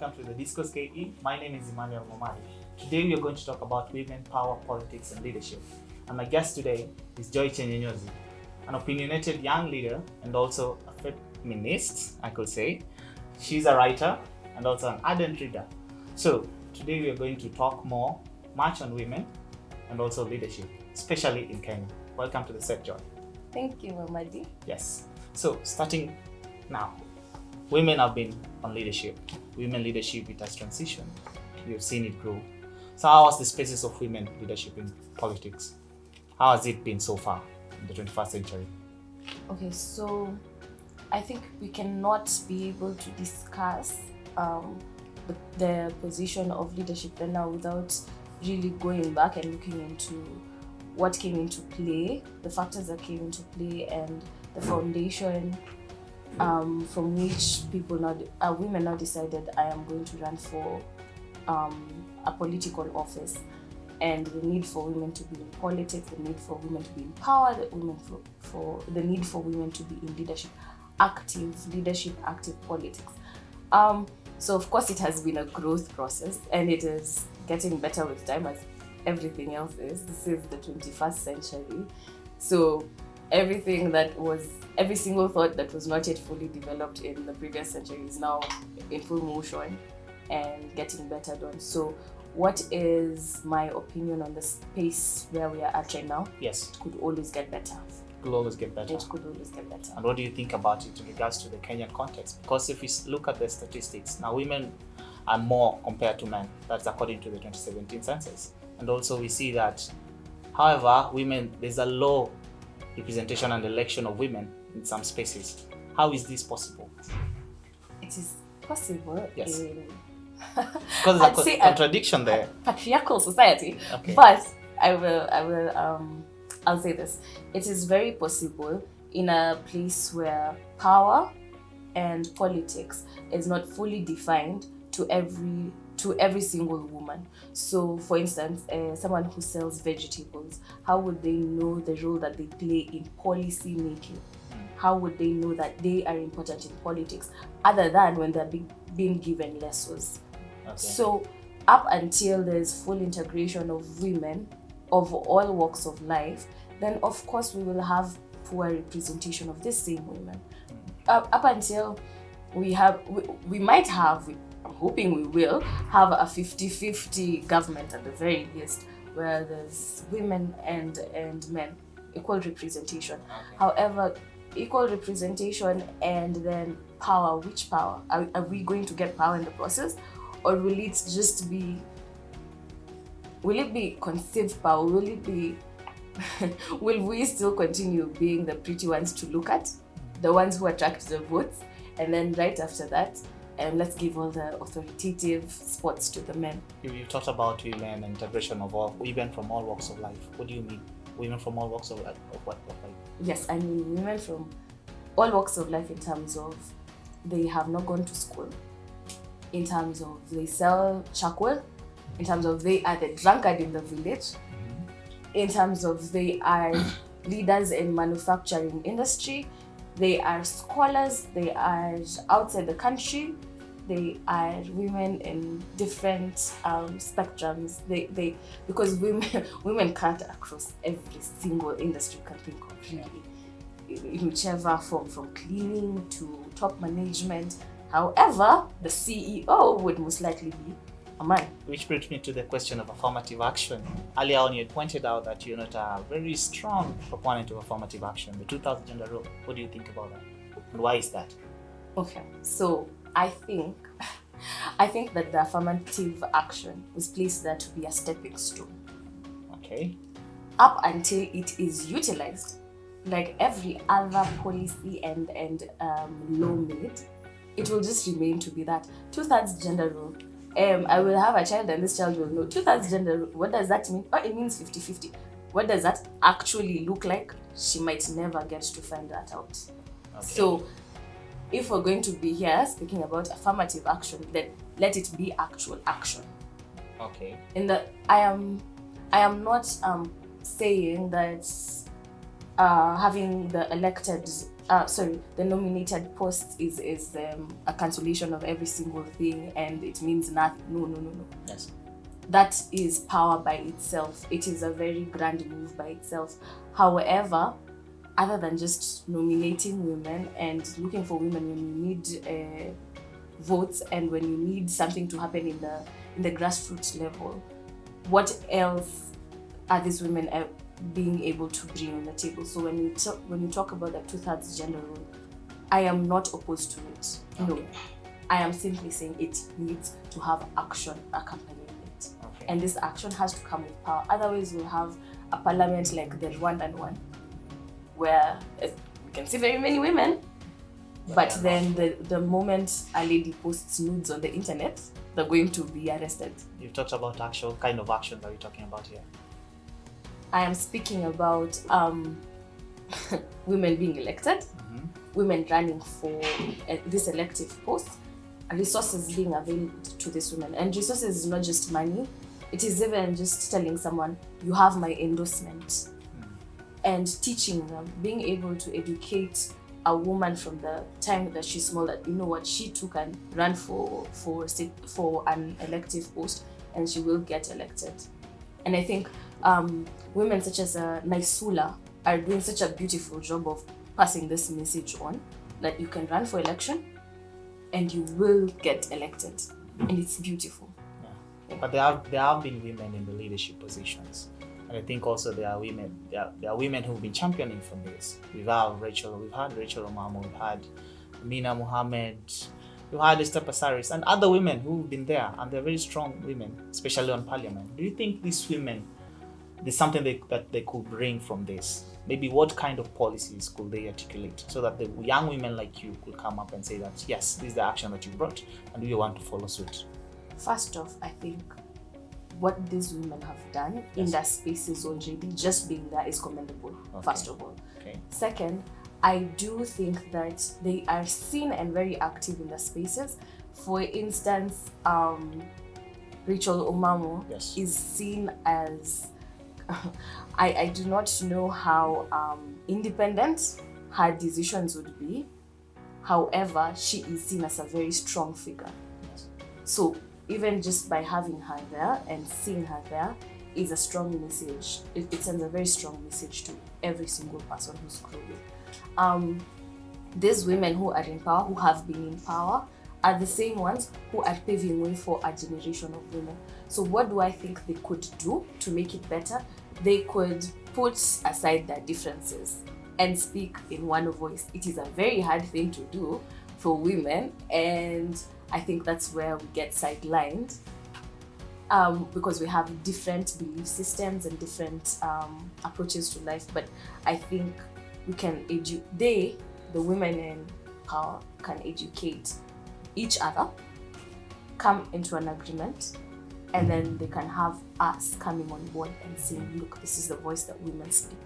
welcome to the Discourse KE. My name is Emmanuel Momadi. Today we are going to talk about women, power, politics, and leadership. And my guest today is Chenyenyozi, an opinionated young leader and also a feminist, I could say. She's a writer and also an ardent reader. So today we are going to talk much on women and also leadership, especially in Kenya. Welcome to the set, Joy. Thank you, Momadi. Yes. So starting now, women have been on leadership. Women leadership, it has transitioned. We've seen it grow. So how was the spaces of women leadership in politics? How has it been so far in the 21st century? Okay, so I think we cannot be able to discuss the position of leadership right now without really going back and looking into what came into play, the factors that came into play, and the foundation from which women now decided I am going to run for a political office, and the need for women to be in politics, the need for women to be in power, the need for women to be in leadership, active politics. So of course it has been a growth process, and it is getting better with time, as everything else is. This is the 21st century. So every single thought that was not yet fully developed in the previous century is now in full motion and getting better done. So what is my opinion on the space where we are at right now? Yes. It could always get better. It could always get better. It could always get better. And what do you think about it in regards to the Kenyan context? Because if we look at the statistics, now women are more compared to men. That's according to the 2017 census. And also we see that, however, there's a low representation and election of women in some spaces. How is this possible? It is possible. Yes. Because there's a contradiction there. Patriarchal society. Okay. But I'll say this. It is very possible in a place where power and politics is not fully defined to every single woman. So for instance, someone who sells vegetables, how would they know the role that they play in policy making? How would they know that they are important in politics other than when they're being given lessons? Okay. So up until there's full integration of women of all walks of life, then of course we will have poor representation of the same women. Up until we might have, I'm hoping we will have a 50-50 government at the very least, where there's women and men, equal representation. Okay. However, equal representation and then power, which power? Are we going to get power in the process? Or will it be conceived power? Will we still continue being the pretty ones to look at? The ones who attract the votes? And then right after that, let's give all the authoritative spots to the men. You talked about women and integration of women from all walks of life. What do you mean? Women from all walks of life? Of what? Yes, I mean women from all walks of life in terms of they have not gone to school, in terms of they sell charcoal, in terms of they are the drunkard in the village, in terms of they are leaders in manufacturing industry, they are scholars, they are outside the country, they are women in different spectrums. They because women cut across every single industry you can think of, really, in whichever form, from cleaning to top management. However, the CEO would most likely be a man. Which brings me to the question of affirmative action. Earlier on, you had pointed out that you're not a very strong proponent of affirmative action, the 2000 gender role. What do you think about that? And why is that? Okay, so I think that the affirmative action was placed there to be a stepping stone. Okay. Up until it is utilized, like every other policy and law made, it will just remain to be that 2/3 gender role. I will have a child and this child will know 2/3 gender role. What does that mean? Oh, it means 50-50. What does that actually look like? She might never get to find that out. Okay. So if we're going to be here speaking about affirmative action, then let it be actual action. Okay. I am not saying that having the elected the nominated post is a cancellation of every single thing, and it means nothing. No. Yes. That is power by itself. It is a very grand move by itself. However, other than just nominating women and looking for women when you need votes and when you need something to happen in the grassroots level, what else are these women being able to bring on the table? So when you talk about the 2/3 gender rule, I am not opposed to it. No, I am simply saying it needs to have action accompanying it, and this action has to come with power. Otherwise, we'll have a parliament like the Rwandan one, where we can see very many women, but then the moment a lady posts nudes on the internet, they're going to be arrested. You've talked about action. What kind of actions are you talking about here? I am speaking about women being elected, women running for this elective post, resources being available to these women. And resources is not just money, it is even just telling someone, you have my endorsement. And teaching them, being able to educate a woman from the time that she's small, that you know what, she too can run for an elective post and she will get elected. And I think women such as Naisula are doing such a beautiful job of passing this message on, that you can run for election and you will get elected, and it's beautiful. Yeah. But there have been women in the leadership positions, and I think also there are women who've been championing from this. We've had Rachel Omamo, we've had Mina Mohammed, we've had Esther Passaris, and other women who've been there, and they're very strong women, especially on parliament. Do you think these women, there's something that they could bring from this? Maybe what kind of policies could they articulate so that the young women like you could come up and say that, yes, this is the action that you brought and we want to follow suit? First off, I think what these women have done in their spaces already, just being there, is commendable, first of all. Second, I do think that they are seen and very active in the spaces. For instance, Rachel Omamo is seen as I do not know how independent her decisions would be. However, she is seen as a very strong figure. So even just by having her there and seeing her there is a strong message. It sends a very strong message to every single person who's scrolling. These women who are in power, who have been in power, are the same ones who are paving way for a generation of women. So what do I think they could do to make it better? They could put aside their differences and speak in one voice. It is a very hard thing to do for women, and I think that's where we get sidelined, because we have different belief systems and different approaches to life. But I think we can the women in power can educate each other, come into an agreement, and then they can have us coming on board and saying, look, this is the voice that women speak.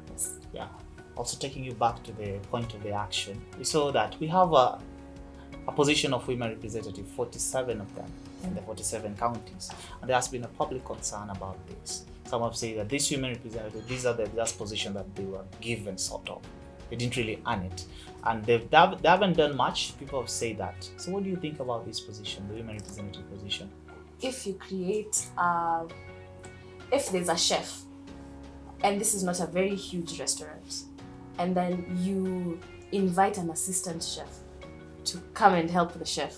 Yes. Yeah. Also taking you back to the point of the action, we saw that we have a position of women representatives, 47 of them in the 47 counties. And there has been a public concern about this. Some have said that these women representatives, these are the just position that they were given, sort of. They didn't really earn it. And they haven't done much. People have said that. So what do you think about this position, the women representative position? If you create, if there's a chef, and this is not a very huge restaurant, and then you invite an assistant chef to come and help the chef,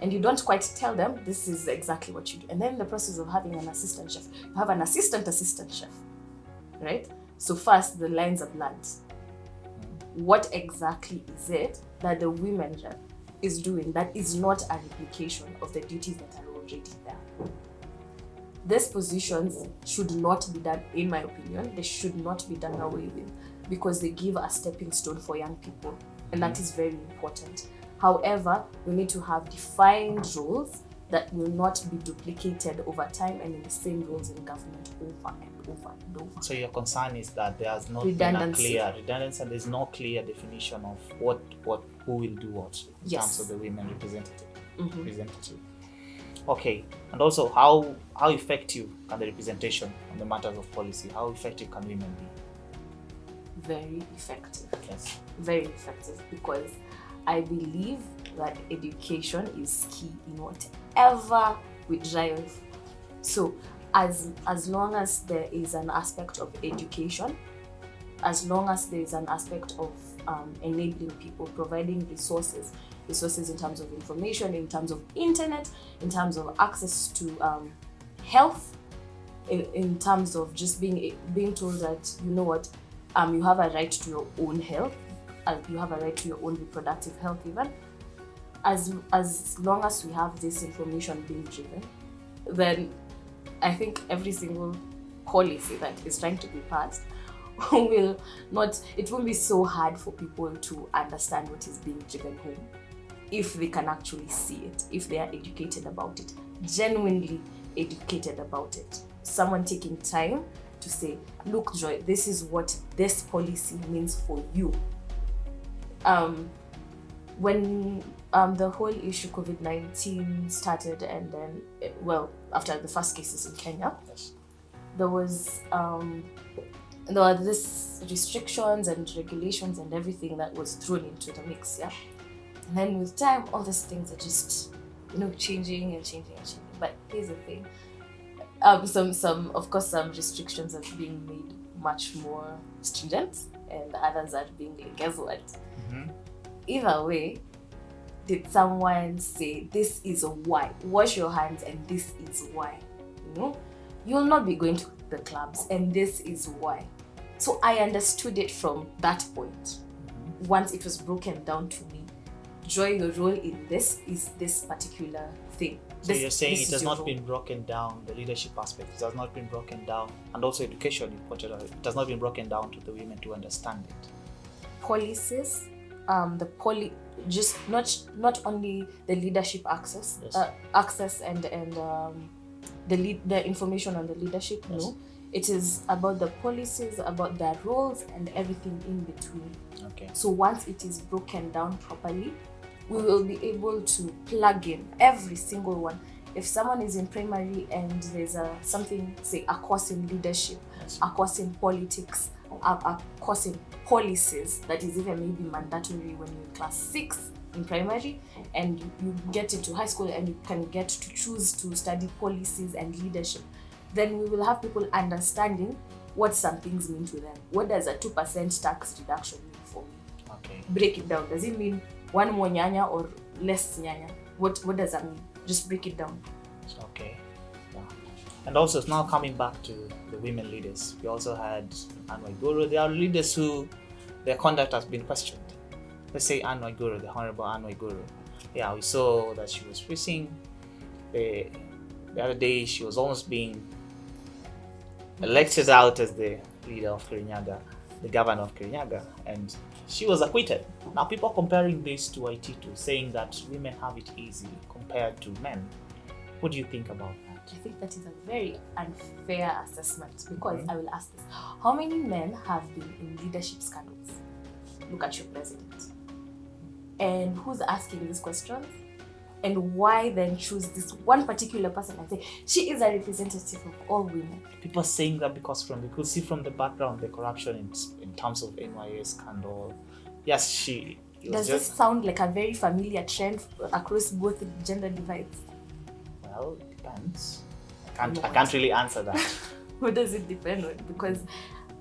and you don't quite tell them this is exactly what you do, and then in the process of having an assistant chef, you have an assistant chef, right? So first the lines are blurred. What exactly is it that the women chef is doing that is not a replication of the duties that are already there? These positions should not be done, in my opinion, they should not be done away with, because they give a stepping stone for young people, and that is very important. However, we need to have defined roles that will not be duplicated over time, and in the same roles in government over and over and over. So your concern is that there's not been a clear redundancy, and there's no clear definition of who will do what in terms of the women representative. Okay, and also how effective can the representation on the matters of policy, how effective can women be? Very effective. Yes. very effective, because I believe that education is key in whatever we drive. So as long as there is an aspect of education, as long as there is an aspect of enabling people, providing resources in terms of information, in terms of internet, in terms of access to health, in terms of just being told that, you know what, you have a right to your own health, you have a right to your own reproductive health even. As long as we have this information being driven, then I think every single policy that is trying to be passed it won't be so hard for people to understand what is being driven home, if they can actually see it, if they are educated about it, genuinely educated about it. Someone taking time to say, look, Joy, this is what this policy means for you. When the whole issue COVID-19 started, and then, after the first cases in Kenya, Yes. there were this restrictions and regulations and everything that was thrown into the mix, yeah. And then with time, all these things are just, changing. But here's the thing: some restrictions are being made much more stringent, and others are being like, guess what? Mm-hmm. Either way, did someone say this is why? Wash your hands, and this is why. You'll not be going to the clubs, and this is why. So I understood it from that point. Mm-hmm. Once it was broken down to me, Joy, your role in this is this particular thing. So you're saying it has not been broken down, the leadership aspect, it has not been broken down, and also education, you pointed out, it has not been broken down to the women to understand it. Policies, just not only the leadership access, Yes. and the information on the leadership. Yes. No, it is about the policies, about their roles, and everything in between. Okay. So once it is broken down properly, we will be able to plug in every single one. If someone is in primary and there's something, say a course in leadership, Yes. a course in politics, a course in policies that is even maybe mandatory when you're in class 6 in primary, and you get into high school and you can get to choose to study policies and leadership, then we will have people understanding what some things mean to them. What does a 2% tax reduction mean for me? Okay. Break it down. Does it mean one more nyanya or less nyanya? What does that mean? Just break it down. Okay. Yeah. And also, now coming back to the women leaders, we also had Anne Waiguru. There are leaders who their conduct has been questioned. Let's say Anne Waiguru, the Honorable Anne Waiguru. Yeah, we saw that she was facing the other day. She was almost being elected out as the leader of Kirinyaga, the governor of Kirinyaga, and she was acquitted. Now people are comparing this to Waititu, saying that women have it easy compared to men. What do you think about that? I think that is a very unfair assessment, because I will ask this: how many men have been in leadership scandals? Look at your president. And who's asking these questions? And why then choose this one particular person and say she is a representative of all women? People are saying that because we could see from the background the corruption in terms of NYA scandal. Yes, Does this sound like a very familiar trend across both gender divides? Well, it depends. I can't really answer that. What does it depend on? Because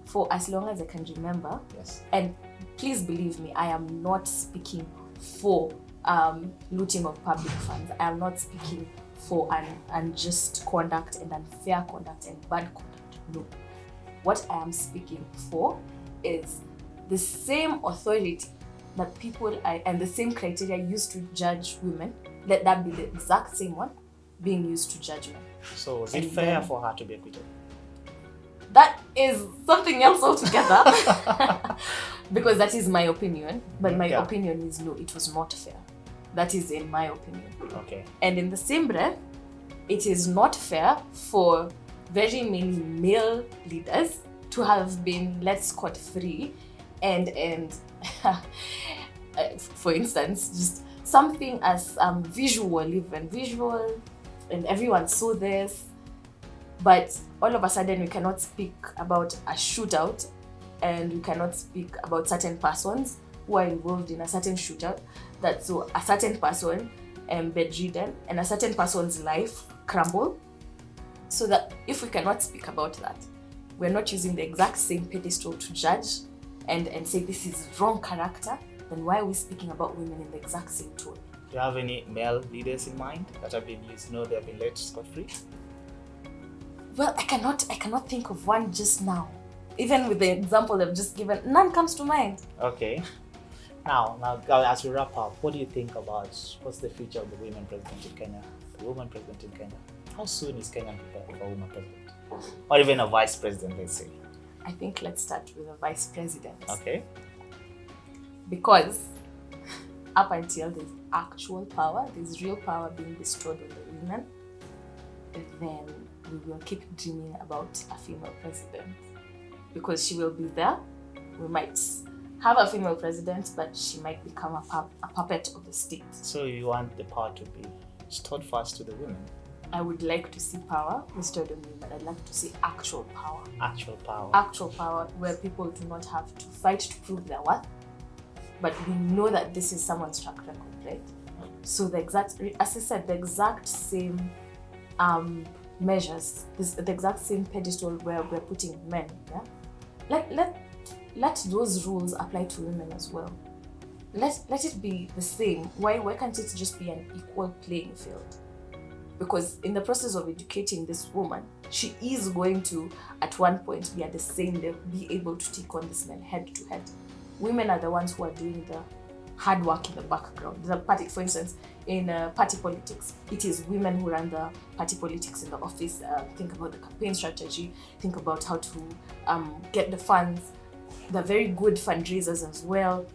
for as long as I can remember, Yes. and please believe me, I am not speaking for looting of public funds. I am not speaking for unjust conduct and unfair conduct and bad conduct. No. What I am speaking for is the same authority that people and the same criteria used to judge women, let that be the exact same one being used to judge men. So was it fair for her to be acquitted? That is something else altogether. Because that is my opinion. But my opinion is no, it was not fair. That is in my opinion. Okay. And in the same breath, it is not fair for very many male leaders to have been let scot-free and for instance, just something as visual, and everyone saw this, but all of a sudden we cannot speak about a shootout and we cannot speak about certain persons who are involved in a certain shootout, that so a certain person bedridden and a certain person's life crumble. So that if we cannot speak about that, we're not using the exact same pedestal to judge and say this is wrong character, then why are we speaking about women in the exact same tone? Do you have any male leaders in mind that have been used? No, they have been let scot-free? Well, I cannot think of one just now. Even with the example they've just given, none comes to mind. Okay. Now, as we wrap up, what do you think about what's the future of the women president in Kenya? The woman president in Kenya. How soon is Kenya prepared for a woman president? Or even a vice president, let's say. I think let's start with a vice president. Okay. Because up until there's actual power, there's real power being bestowed on the women, then we will keep dreaming about a female president. Because she will be there. We might have a female president, but she might become a puppet of the state. So you want the power to be restored first to the women? I would like to see power restored on women. I'd like to see actual power. Actual power. Actual power where people do not have to fight to prove their worth, but we know that this is someone's track record, right? So the exact, as I said, the exact same measures, the exact same pedestal where we're putting men, yeah? Let those rules apply to women as well. Let it be the same. Why can't it just be an equal playing field? Because in the process of educating this woman, she is going to, at one point, be at the same level, be able to take on this man head to head. Women are the ones who are doing the hard work in the background. The party, for instance, in party politics, it is women who run the party politics in the office. Think about the campaign strategy, think about how to get the funds, the very good fundraisers as well,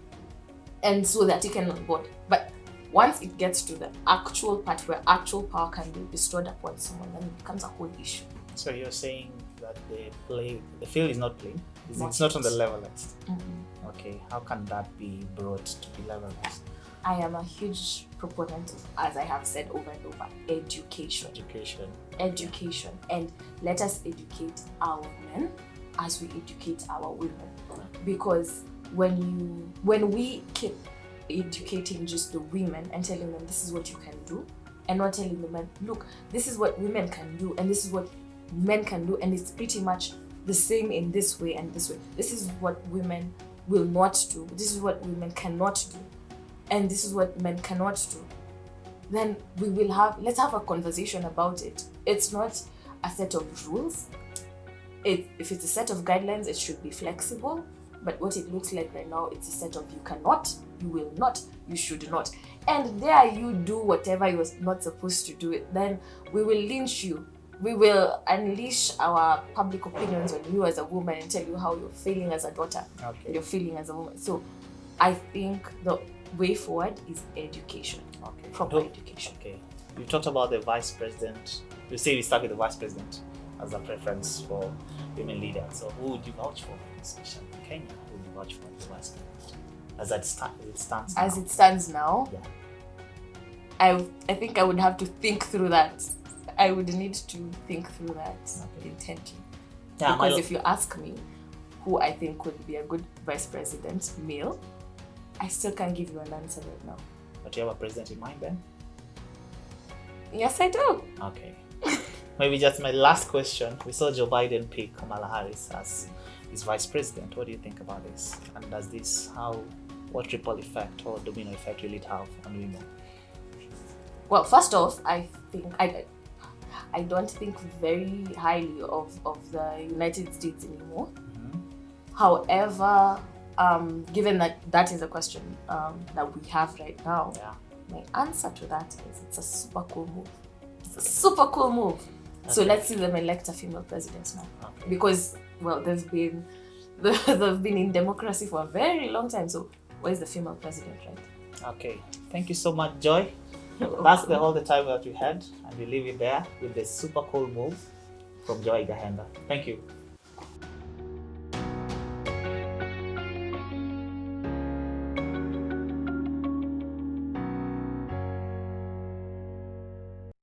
and so they're taken on board. But once it gets to the actual part where actual power can be bestowed upon someone, then it becomes a whole issue. So you're saying that the field is not playing? It's not on the levelized? Mm-hmm. Okay, how can that be brought to be levelized? I am a huge proponent of, as I have said over and over, education. Education. And let us educate our men as we educate our women. Because when we keep educating just the women and telling them this is what you can do, and not telling the men, look, this is what women can do and this is what men can do, and it's pretty much the same in this way and this way. This is what women will not do. This is what women cannot do. And this is what men cannot do. Then let's have a conversation about it. It's not a set of rules. If it's a set of guidelines, it should be flexible. But what it looks like right now, it's a set of you cannot, you will not, you should not. And there you do whatever you're not supposed to do it. Then we will lynch you. We will unleash our public opinions on you as a woman and tell you how you're feeling as a daughter, Okay. you're feeling as a woman. So I think the way forward is education, proper education. Okay. You talked about the vice president. You say we start with the vice president as a preference for women leaders. So who would you vouch for, especially in Kenya? Who would you vouch for as vice president? As it stands now? As it stands now, yeah. I think I would have to think through that. I would need to think through that intently. Yeah, because if you ask me who I think would be a good vice president, male, I still can't give you an answer right now. But you have a president in mind then? Yes, I do. Okay. Maybe just my last question. We saw Joe Biden pick Kamala Harris as his vice president. What do you think about this? And does this, what ripple effect or domino effect will it have on women? Well, first off, I think I don't think very highly of the United States anymore. Mm-hmm. However, given that is a question that we have right now, my answer to that is it's a super cool move. It's a super cool move. Okay. So let's see them elect a female president now. Okay. Because, well, they've been in democracy for a very long time. So where's the female president, right? Okay. Thank you so much, Joy. That's all the time that we had, and we leave it there with the super cool move from Joy Gahenda. Thank you.